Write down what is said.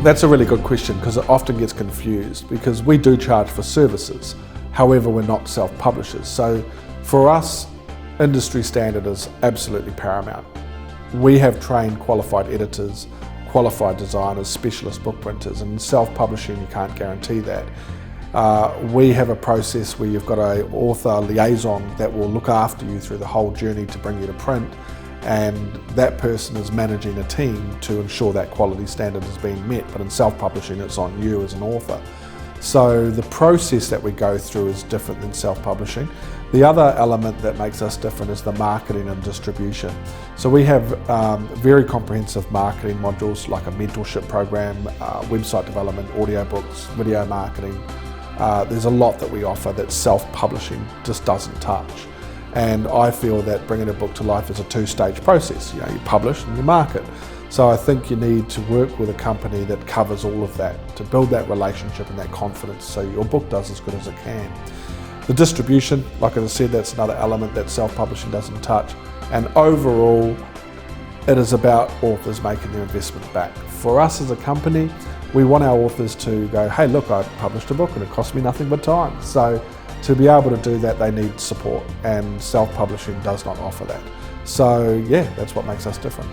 That's a really good question because it often gets confused, because we do charge for services, however we're not self-publishers. So for us, industry standard is absolutely paramount. We have trained qualified editors, qualified designers, specialist book printers, and in self-publishing you can't guarantee that. We have a process where you've got an author liaison that will look after you through the whole journey to bring you to print, and that person is managing a team to ensure that quality standard is being met. But in self-publishing, it's on you as an author. So the process that we go through is different than self-publishing. The other element that makes us different is the marketing and distribution. So we have very comprehensive marketing modules like a mentorship program, website development, audiobooks, video marketing. There's a lot that we offer that self-publishing just doesn't touch. And I feel that bringing a book to life is a two-stage process. You publish and you market. So I think you need to work with a company that covers all of that to build that relationship and that confidence so your book does as good as it can. The distribution, like I said, that's another element that self-publishing doesn't touch. And overall, it is about authors making their investment back. For us as a company, we want our authors to go, hey, look, I published a book and it cost me nothing but time. So to be able to do that, they need support, and self-publishing does not offer that. So yeah, that's what makes us different.